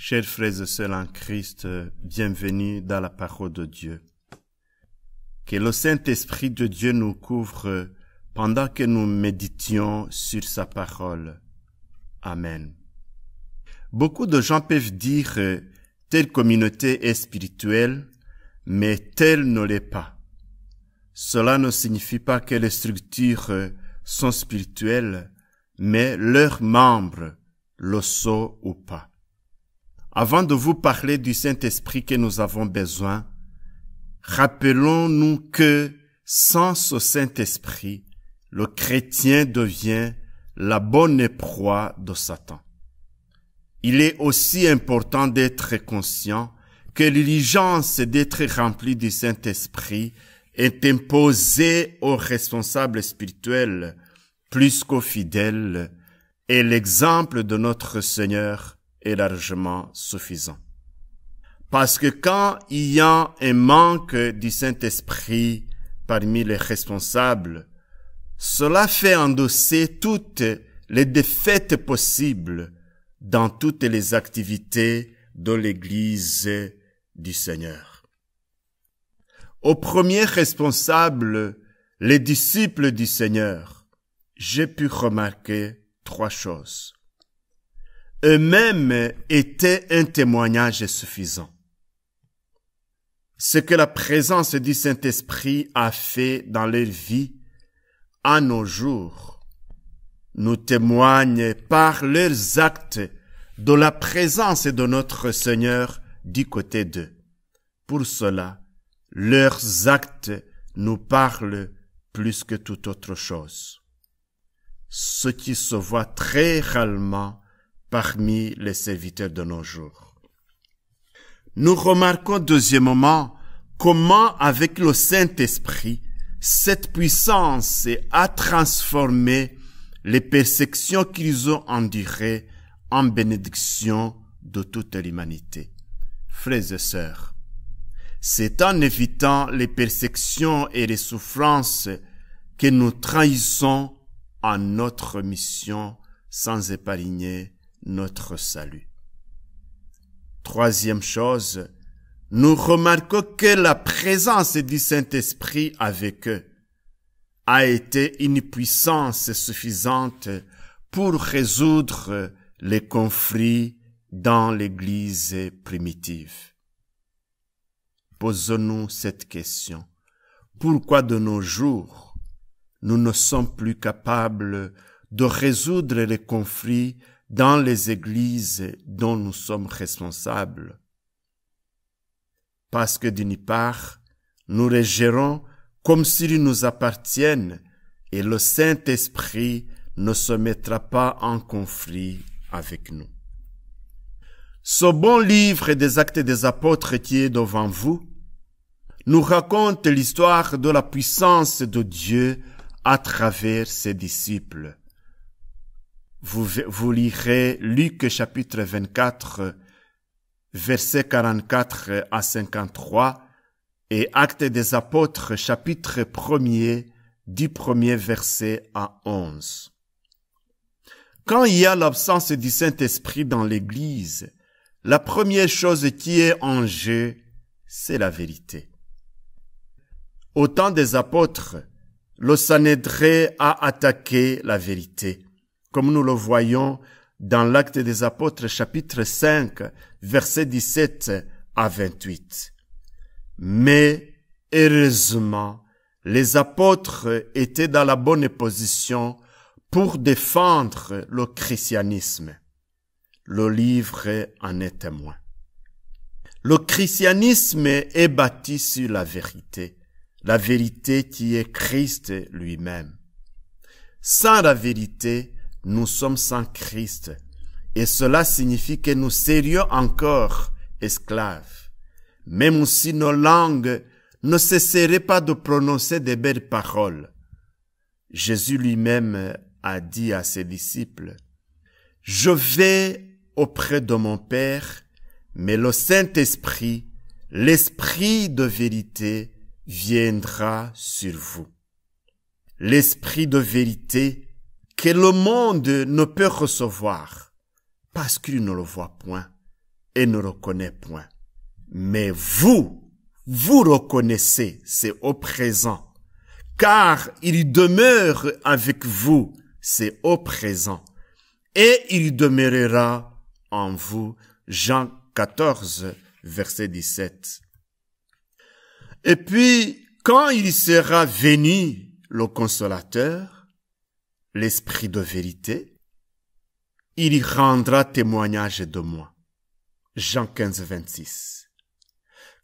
Chers frères et sœurs en Christ, bienvenue dans la parole de Dieu. Que le Saint-Esprit de Dieu nous couvre pendant que nous méditions sur sa parole. Amen. Beaucoup de gens peuvent dire telle communauté est spirituelle, mais telle ne l'est pas. Cela ne signifie pas que les structures sont spirituelles, mais leurs membres le sont ou pas. Avant de vous parler du Saint-Esprit que nous avons besoin, rappelons-nous que sans ce Saint-Esprit, le chrétien devient la bonne proie de Satan. Il est aussi important d'être conscient que l'urgence d'être rempli du Saint-Esprit est imposée aux responsables spirituels plus qu'aux fidèles, et l'exemple de notre Seigneur est largement suffisant. Parce que quand il y a un manque du Saint-Esprit parmi les responsables, cela fait endosser toutes les défaites possibles dans toutes les activités de l'Église du Seigneur. Au premier responsable, les disciples du Seigneur, j'ai pu remarquer 3 choses. Eux-mêmes étaient un témoignage suffisant. Ce que la présence du Saint-Esprit a fait dans leur vie, à nos jours, nous témoignent par leurs actes de la présence de notre Seigneur du côté d'eux. Pour cela, leurs actes nous parlent plus que toute autre chose. Ce qui se voit très rarement parmi les serviteurs de nos jours. Nous remarquons deuxièmement comment avec le Saint-Esprit, cette puissance a transformé les persécutions qu'ils ont endurées en bénédiction de toute l'humanité. Frères et sœurs, c'est en évitant les persécutions et les souffrances que nous trahissons à notre mission sans épargner notre salut. Troisième chose, nous remarquons que la présence du Saint-Esprit avec eux a été une puissance suffisante pour résoudre les conflits dans l'Église primitive. Posons-nous cette question. Pourquoi de nos jours, nous ne sommes plus capables de résoudre les conflits dans les églises dont nous sommes responsables? Parce que d'une part, nous les gérons comme s'ils nous appartiennent et le Saint-Esprit ne se mettra pas en conflit avec nous. Ce bon livre des Actes des Apôtres qui est devant vous nous raconte l'histoire de la puissance de Dieu à travers ses disciples. Vous lirez Luc chapitre 24, versets 44 à 53, et Actes des Apôtres chapitre 1er, du 1er verset à 11. Quand il y a l'absence du Saint-Esprit dans l'Église, la première chose qui est en jeu, c'est la vérité. Au temps des apôtres, le Sanhédrin a attaqué la vérité, comme nous le voyons dans l'Acte des Apôtres chapitre 5, versets 17 à 28. Mais, heureusement, les apôtres étaient dans la bonne position pour défendre le christianisme. Le livre en est témoin. Le christianisme est bâti sur la vérité qui est Christ lui-même. Sans la vérité, nous sommes sans Christ, et cela signifie que nous serions encore esclaves, même si nos langues ne cesseraient pas de prononcer de belles paroles. Jésus lui-même a dit à ses disciples, « Je vais auprès de mon Père, mais le Saint-Esprit, l'Esprit de vérité, viendra sur vous. » L'Esprit de vérité que le monde ne peut recevoir parce qu'il ne le voit point et ne reconnaît point. Mais vous reconnaissez, c'est au présent, car il demeure avec vous, c'est au présent, et il demeurera en vous. Jean 14, verset 17. Et puis, quand il sera venu, le consolateur, l'Esprit de vérité, il y rendra témoignage de moi. Jean 15, 26.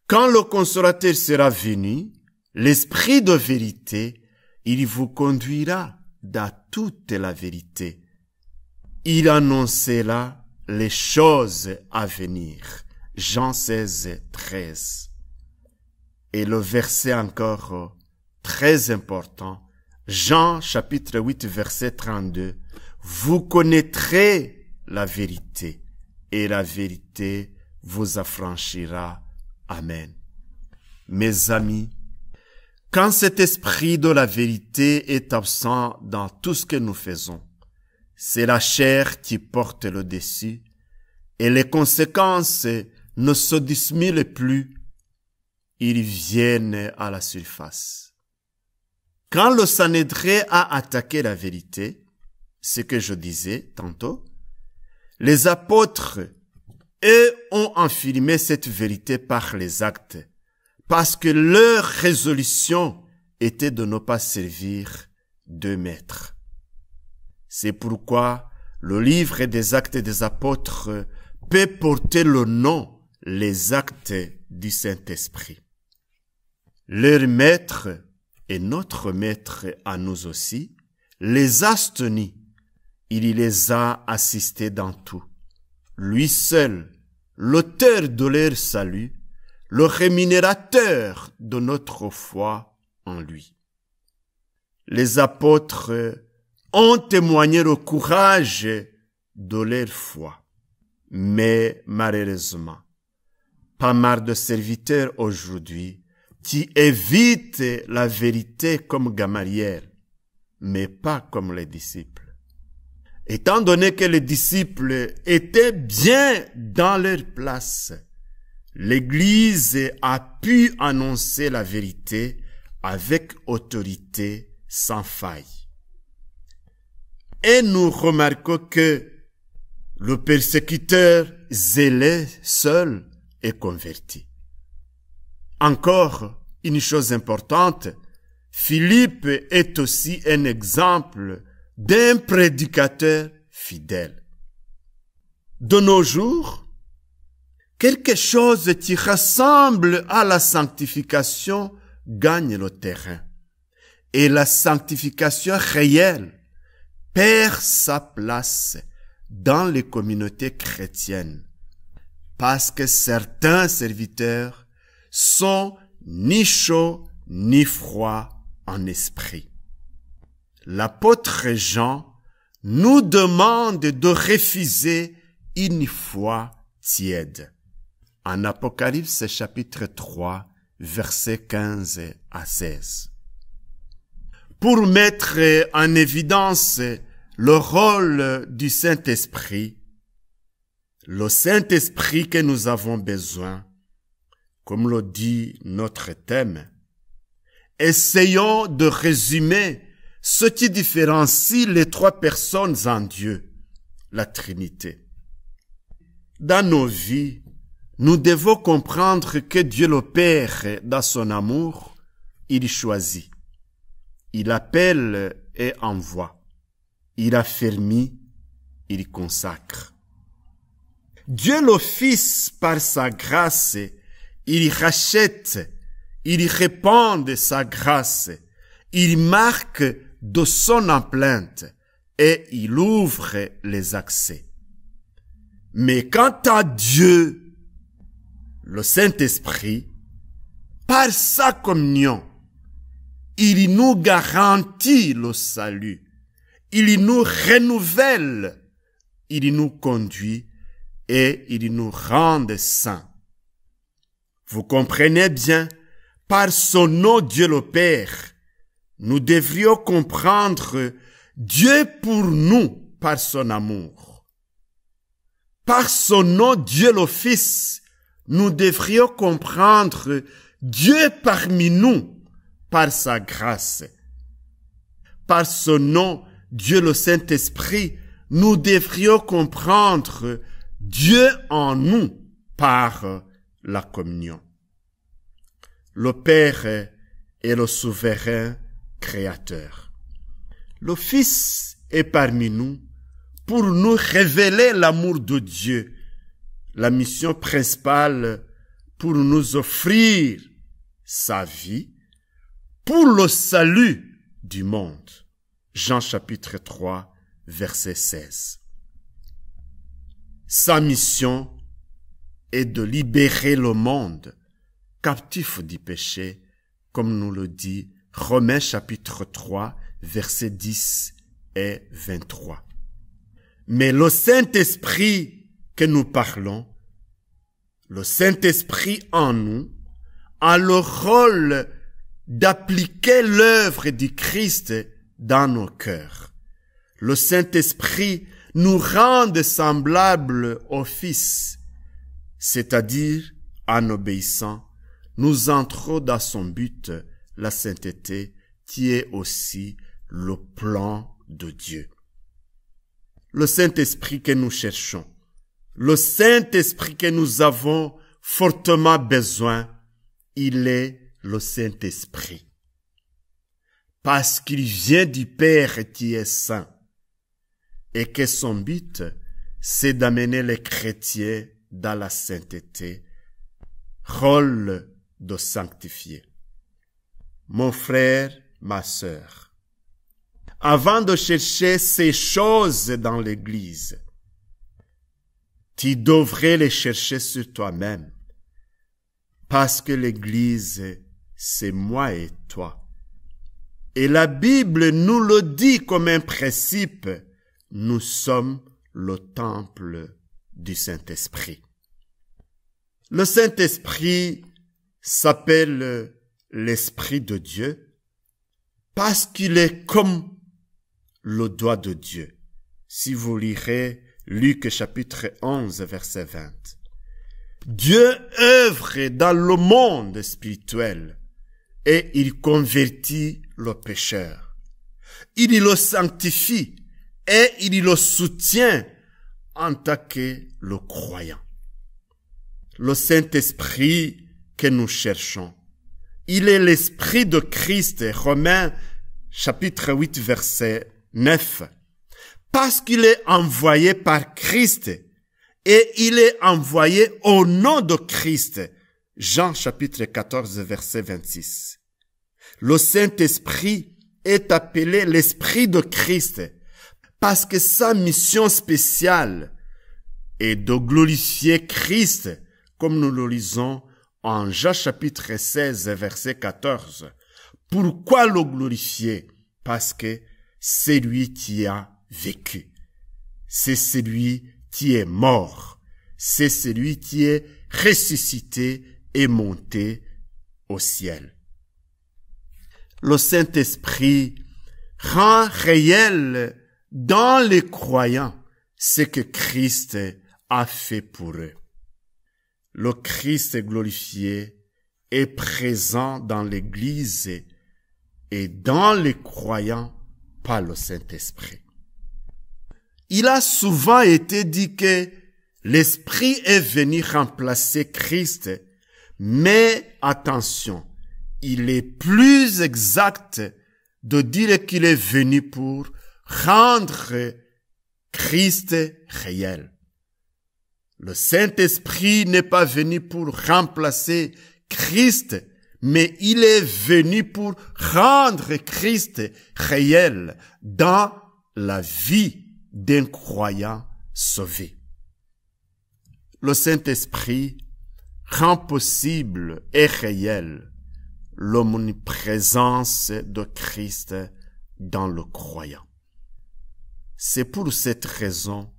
Quand le consolateur sera venu, l'Esprit de vérité, il vous conduira dans toute la vérité. Il annoncera les choses à venir. Jean 16, 13. Et le verset encore très important, Jean chapitre 8, verset 32. Vous connaîtrez la vérité, et la vérité vous affranchira. Amen. Mes amis, quand cet esprit de la vérité est absent dans tout ce que nous faisons, c'est la chair qui porte le dessus, et les conséquences ne se dissimulent plus, ils viennent à la surface. Quand le Sanhédrin a attaqué la vérité, ce que je disais tantôt, les apôtres, eux, ont affirmé cette vérité par les actes, parce que leur résolution était de ne pas servir deux maîtres. C'est pourquoi le livre des actes des apôtres peut porter le nom « Les actes du Saint-Esprit ». Leur maître et notre maître à nous aussi les a tenus. Il les a assistés dans tout. Lui seul, l'auteur de leur salut, le rémunérateur de notre foi en lui. Les apôtres ont témoigné le courage de leur foi. Mais malheureusement, pas mal de serviteurs aujourd'hui qui évitent la vérité comme Gamaliel, mais pas comme les disciples. Étant donné que les disciples étaient bien dans leur place, l'Église a pu annoncer la vérité avec autorité sans faille. Et nous remarquons que le persécuteur zélé seul est converti. Encore une chose importante, Philippe est aussi un exemple d'un prédicateur fidèle. De nos jours, quelque chose qui ressemble à la sanctification gagne le terrain. Et la sanctification réelle perd sa place dans les communautés chrétiennes, parce que certains serviteurs sont ni chauds ni froids en esprit. L'apôtre Jean nous demande de refuser une foi tiède. En Apocalypse chapitre 3, versets 15 à 16. Pour mettre en évidence le rôle du Saint-Esprit, le Saint-Esprit que nous avons besoin, comme le dit notre thème, essayons de résumer ce qui différencie les trois personnes en Dieu, la Trinité. Dans nos vies, nous devons comprendre que Dieu le Père, dans son amour, il choisit. Il appelle et envoie. Il affermit, il consacre. Dieu le Fils, par sa grâce, il rachète, il répand sa grâce, il marque de son empreinte et il ouvre les accès. Mais quant à Dieu, le Saint-Esprit, par sa communion, il nous garantit le salut, il nous renouvelle, il nous conduit et il nous rend saints. Vous comprenez bien, par son nom Dieu le Père, nous devrions comprendre Dieu pour nous par son amour. Par son nom, Dieu le Fils, nous devrions comprendre Dieu parmi nous par sa grâce. Par son nom, Dieu le Saint-Esprit, nous devrions comprendre Dieu en nous par la communion. Le Père est le souverain créateur. Le Fils est parmi nous pour nous révéler l'amour de Dieu, la mission principale pour nous offrir sa vie pour le salut du monde. Jean chapitre 3, verset 16. Sa mission est de libérer le monde captif du péché, comme nous le dit Romains chapitre 3, versets 10 et 23. Mais le Saint-Esprit que nous parlons, le Saint-Esprit en nous, a le rôle d'appliquer l'œuvre du Christ dans nos cœurs. Le Saint-Esprit nous rend semblables au Fils, c'est-à-dire en obéissant, nous entrons dans son but, la sainteté, qui est aussi le plan de Dieu. Le Saint-Esprit que nous cherchons, le Saint-Esprit que nous avons fortement besoin, il est le Saint-Esprit. Parce qu'il vient du Père qui est saint, et que son but, c'est d'amener les chrétiens dans la sainteté, rôle de sanctifier. Mon frère, ma sœur, avant de chercher ces choses dans l'Église, tu devrais les chercher sur toi-même, parce que l'Église, c'est moi et toi. Et la Bible nous le dit comme un principe, nous sommes le temple du Saint-Esprit. Le Saint-Esprit s'appelle l'Esprit de Dieu parce qu'il est comme le doigt de Dieu. Si vous lirez Luc chapitre 11, verset 20. Dieu œuvre dans le monde spirituel et il convertit le pécheur. Il le sanctifie et il le soutient en tant que le croyant. Le Saint-Esprit que nous cherchons, il est l'Esprit de Christ, Romains chapitre 8, verset 9, parce qu'il est envoyé par Christ et il est envoyé au nom de Christ, Jean chapitre 14, verset 26. Le Saint-Esprit est appelé l'Esprit de Christ parce que sa mission spéciale est de glorifier Christ, comme nous le lisons en Jean chapitre 16, verset 14. Pourquoi le glorifier? Parce que c'est lui qui a vécu. C'est celui qui est mort. C'est celui qui est ressuscité et monté au ciel. Le Saint-Esprit rend réel dans les croyants ce que Christ a fait pour eux. Le Christ glorifié est présent dans l'Église et dans les croyants par le Saint-Esprit. Il a souvent été dit que l'Esprit est venu remplacer Christ, mais attention, il est plus exact de dire qu'il est venu pour rendre Christ réel. Le Saint-Esprit n'est pas venu pour remplacer Christ, mais il est venu pour rendre Christ réel dans la vie d'un croyant sauvé. Le Saint-Esprit rend possible et réel l'omniprésence de Christ dans le croyant. C'est pour cette raison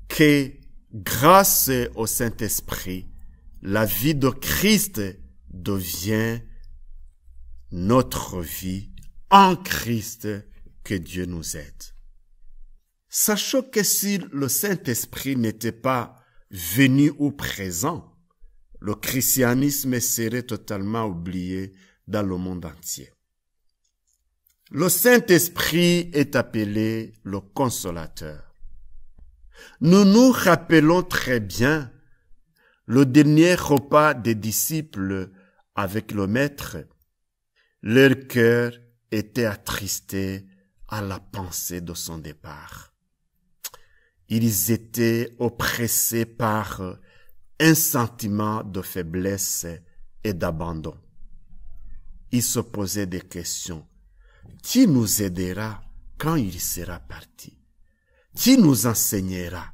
que, grâce au Saint-Esprit, la vie de Christ devient notre vie en Christ. Que Dieu nous aide. sachant que si le Saint-Esprit n'était pas venu ou présent, le christianisme serait totalement oublié dans le monde entier. Le Saint-Esprit est appelé le Consolateur. Nous nous rappelons très bien le dernier repas des disciples avec le Maître. Leur cœur était attristé à la pensée de son départ. Ils étaient oppressés par un sentiment de faiblesse et d'abandon. Ils se posaient des questions. Qui nous aidera quand il sera parti? Qui nous enseignera?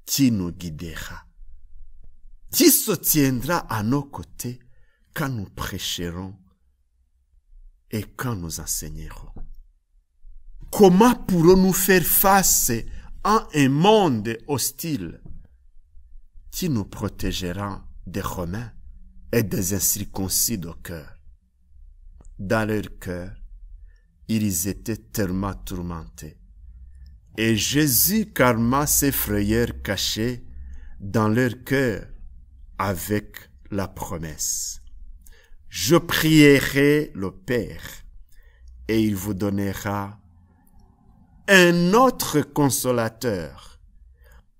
Qui nous guidera? Qui se tiendra à nos côtés quand nous prêcherons et quand nous enseignerons? Comment pourrons-nous faire face à un monde hostile? Qui nous protégera des Romains et des incirconcis de cœur? Dans leur cœur, ils étaient tellement tourmentés. Et Jésus calma ces frayeurs cachées dans leur cœur avec la promesse. Je prierai le Père et il vous donnera un autre consolateur,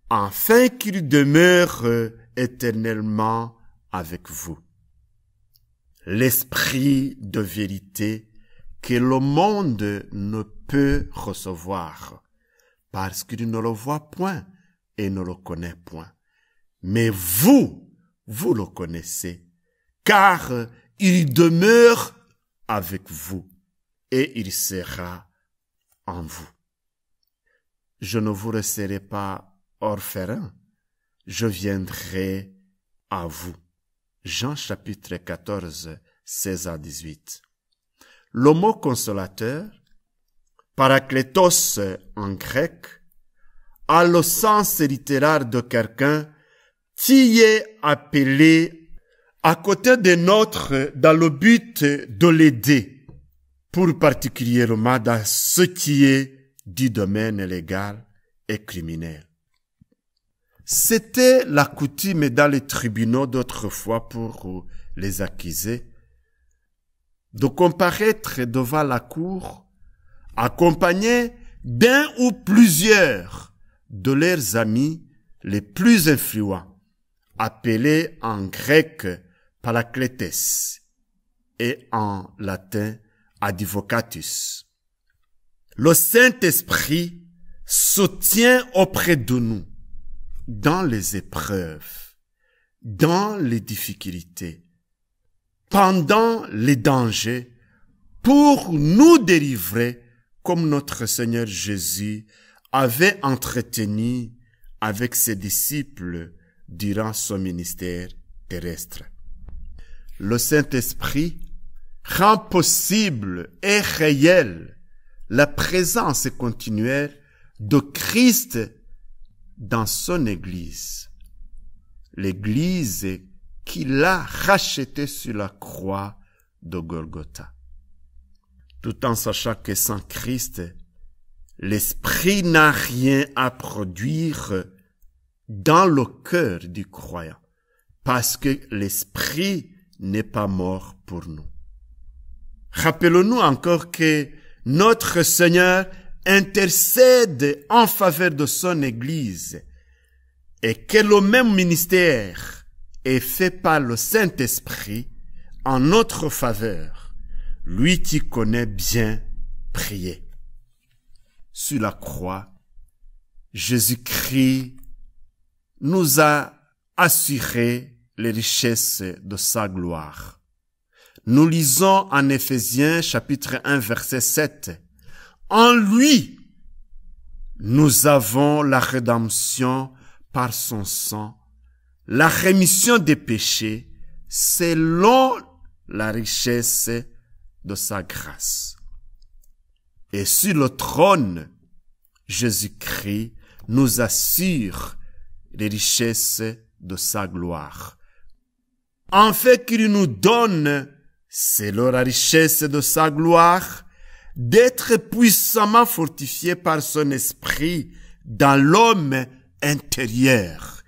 afin qu'il demeure éternellement avec vous. L'esprit de vérité que le monde ne peut recevoir, parce qu'il ne le voit point et ne le connaît point. Mais vous le connaissez, car il demeure avec vous et il sera en vous. Je ne vous laisserai pas orphelin, je viendrai à vous. Jean chapitre 14, 16 à 18. Le mot consolateur, parakletos en grec, a le sens littéraire de quelqu'un qui est appelé à côté d'un autre dans le but de l'aider, pour particulièrement dans ce qui est du domaine légal et criminel. C'était la coutume dans les tribunaux d'autrefois pour les accusés de comparaître devant la cour accompagnés d'un ou plusieurs de leurs amis les plus influents, appelés en grec parakletes et en latin advocatus. Le Saint-Esprit se tient auprès de nous dans les épreuves, dans les difficultés, pendant les dangers, pour nous délivrer comme notre Seigneur Jésus avait entretenu avec ses disciples durant son ministère terrestre. Le Saint-Esprit rend possible et réel la présence continuelle de Christ dans son Église, l'Église qu'il a rachetée sur la croix de Golgotha. Tout en sachant que sans Christ, l'Esprit n'a rien à produire dans le cœur du croyant, parce que l'Esprit n'est pas mort pour nous. Rappelons-nous encore que notre Seigneur intercède en faveur de son Église et que le même ministère est fait par le Saint-Esprit en notre faveur, lui qui connaît bien prier. Sur la croix, Jésus-Christ nous a assuré les richesses de sa gloire. Nous lisons en Éphésiens chapitre 1 verset 7. En lui, nous avons la rédemption par son sang, la rémission des péchés, selon la richesse de sa grâce. Et sur le trône, Jésus-Christ nous assure les richesses de sa gloire, en fait qu'il nous donne, selon la richesse de sa gloire, d'être puissamment fortifié par son esprit dans l'homme intérieur,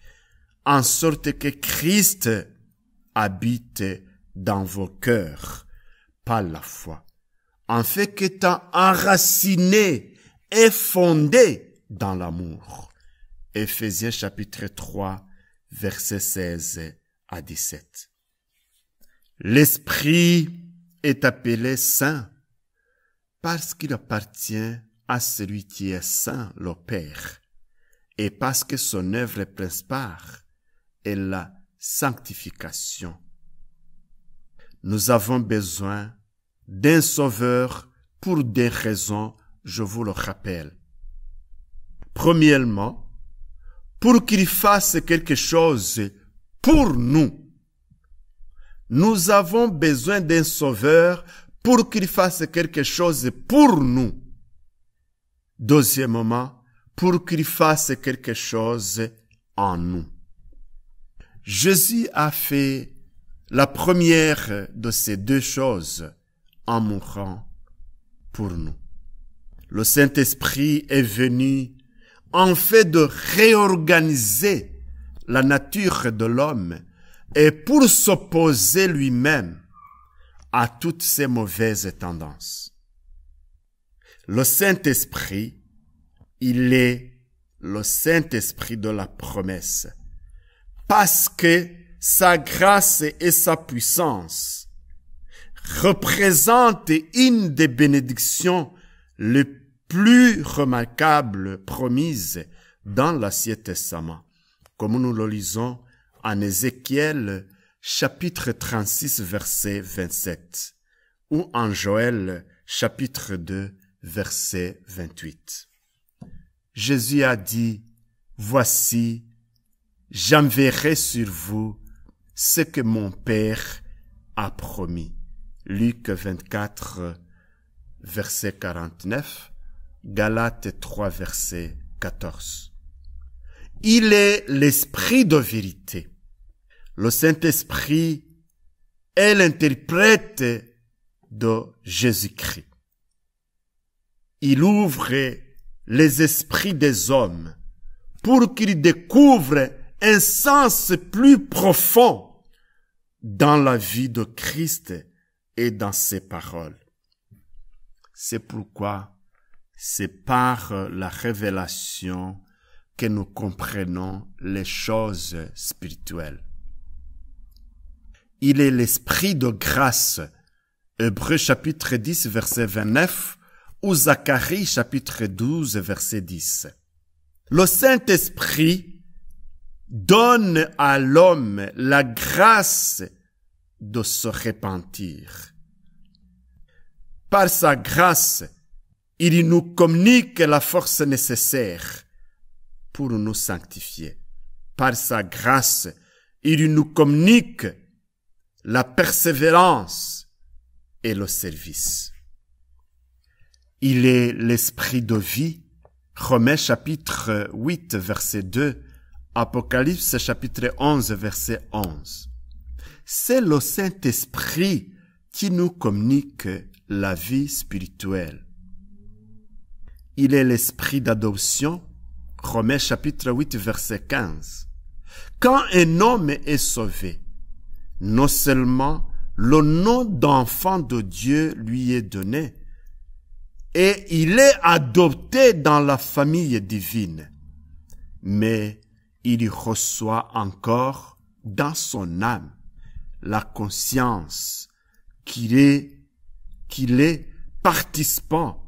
en sorte que Christ habite dans vos cœurs par la foi, en fait qu'étant enraciné et fondé dans l'amour. Éphésiens chapitre 3, versets 16 à 17. L'Esprit est appelé saint parce qu'il appartient à celui qui est saint, le Père, et parce que son œuvre principale est la sanctification. Nous avons besoin d'un sauveur pour des raisons, je vous le rappelle. Premièrement, pour qu'il fasse quelque chose pour nous. Nous avons besoin d'un sauveur pour qu'il fasse quelque chose pour nous. Deuxièmement, pour qu'il fasse quelque chose en nous. Jésus a fait la première de ces deux choses en mourant pour nous. Le Saint-Esprit est venu en fait de réorganiser la nature de l'homme et pour s'opposer lui-même à toutes ces mauvaises tendances. Le Saint-Esprit, il est le Saint-Esprit de la promesse, parce que sa grâce et sa puissance représentent une des bénédictions les plus remarquables promises dans l'Ancien Testament, comme nous le lisons en Ézéchiel chapitre 36 verset 27 ou en Joël chapitre 2 verset 28. Jésus a dit, « Voici, j'enverrai sur vous ce que mon Père a promis. » Luc 24 verset 49, Galates 3 verset 14. Il est l'Esprit de vérité. Le Saint-Esprit est l'interprète de Jésus-Christ. Il ouvre les esprits des hommes pour qu'ils découvrent un sens plus profond dans la vie de Christ et dans ses paroles. C'est pourquoi c'est par la révélation que nous comprenons les choses spirituelles. Il est l'esprit de grâce, Hébreux chapitre 10 verset 29 ou Zacharie chapitre 12 verset 10. Le Saint-Esprit donne à l'homme la grâce de se repentir. Par sa grâce, il nous communique la force nécessaire pour nous sanctifier. Par sa grâce, il nous communique la persévérance et le service. Il est l'esprit de vie, Romains chapitre 8 verset 2, Apocalypse chapitre 11 verset 11. C'est le Saint-Esprit qui nous communique la vie spirituelle. Il est l'esprit d'adoption, Romains chapitre 8 verset 15. Quand un homme est sauvé, non seulement le nom d'enfant de Dieu lui est donné, et il est adopté dans la famille divine, mais il reçoit encore dans son âme la conscience qu'il est participant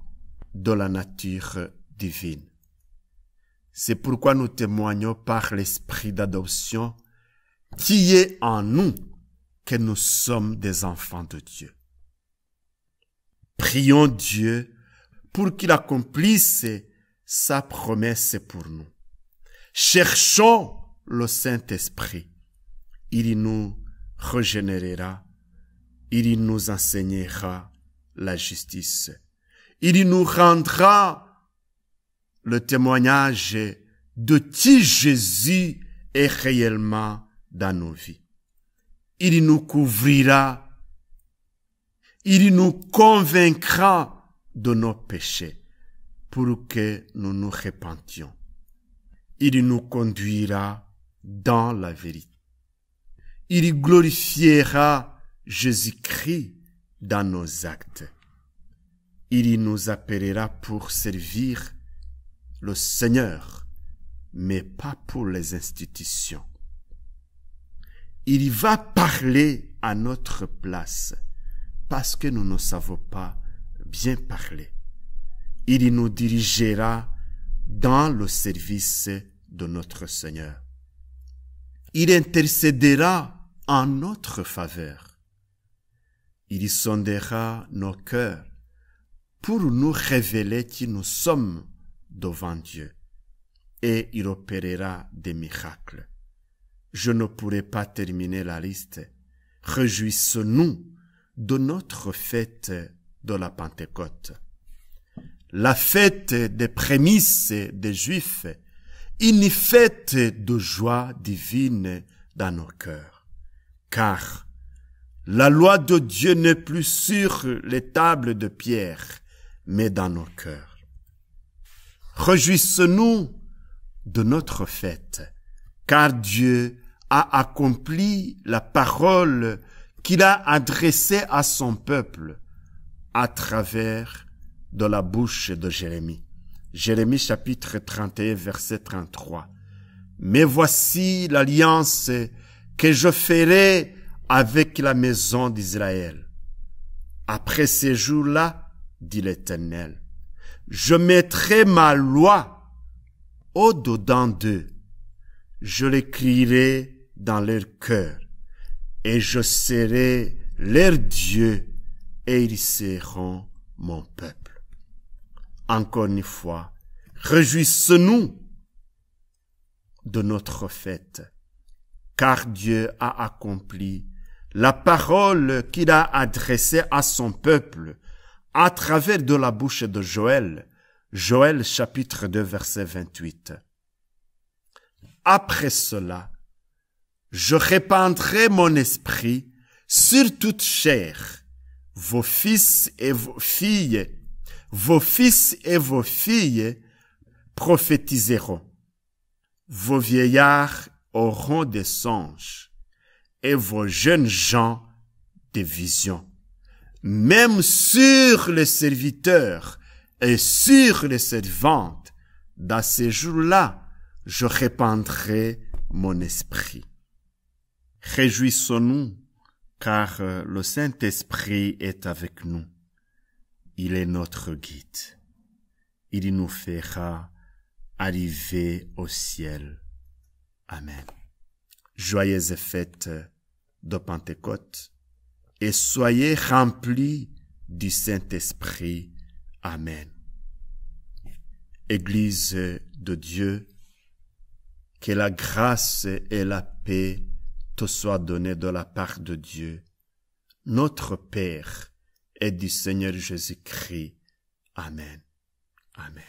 de la nature divine. C'est pourquoi nous témoignons par l'esprit d'adoption qui est en nous que nous sommes des enfants de Dieu. Prions Dieu pour qu'il accomplisse sa promesse pour nous. Cherchons le Saint-Esprit. Il nous régénérera. Il nous enseignera la justice. Il nous rendra le témoignage de qui Jésus est réellement dans nos vies. Il nous couvrira. Il nous convaincra de nos péchés pour que nous nous repentions. Il nous conduira dans la vérité. Il glorifiera Jésus-Christ dans nos actes. Il nous appellera pour servir le Seigneur, mais pas pour les institutions. Il va parler à notre place parce que nous ne savons pas bien parler. Il nous dirigera dans le service de notre Seigneur. Il intercédera en notre faveur. Il sondera nos cœurs pour nous révéler qui nous sommes devant Dieu, et il opérera des miracles. Je ne pourrai pas terminer la liste. Réjouissons-nous de notre fête de la Pentecôte. La fête des prémices des Juifs, une fête de joie divine dans nos cœurs. Car la loi de Dieu n'est plus sur les tables de pierre, mais dans nos cœurs. Réjouissons-nous de notre fête, car Dieu a accompli la parole qu'il a adressée à son peuple à travers de la bouche de Jérémie. Jérémie chapitre 31 verset 33. Mais voici l'alliance que je ferai avec la maison d'Israël. Après ces jours-là, dit l'Éternel, je mettrai ma loi au-dedans d'eux. Je l'écrirai dans leur cœur et je serai leur Dieu et ils seront mon peuple. Encore une fois, réjouissons-nous de notre fête, car Dieu a accompli la parole qu'il a adressée à son peuple à travers de la bouche de Joël. Joël chapitre 2 verset 28. Après cela, je répandrai mon esprit sur toute chair. Vos fils et vos filles prophétiseront. Vos vieillards auront des songes et vos jeunes gens des visions. Même sur les serviteurs et sur les servantes, dans ces jours-là, je répandrai mon esprit. Réjouissons-nous, car le Saint-Esprit est avec nous. Il est notre guide. Il nous fera arriver au ciel. Amen. Joyeuses fêtes de Pentecôte et soyez remplis du Saint-Esprit. Amen. Église de Dieu, que la grâce et la paix te soient données de la part de Dieu, notre Père, et du Seigneur Jésus-Christ. Amen. Amen.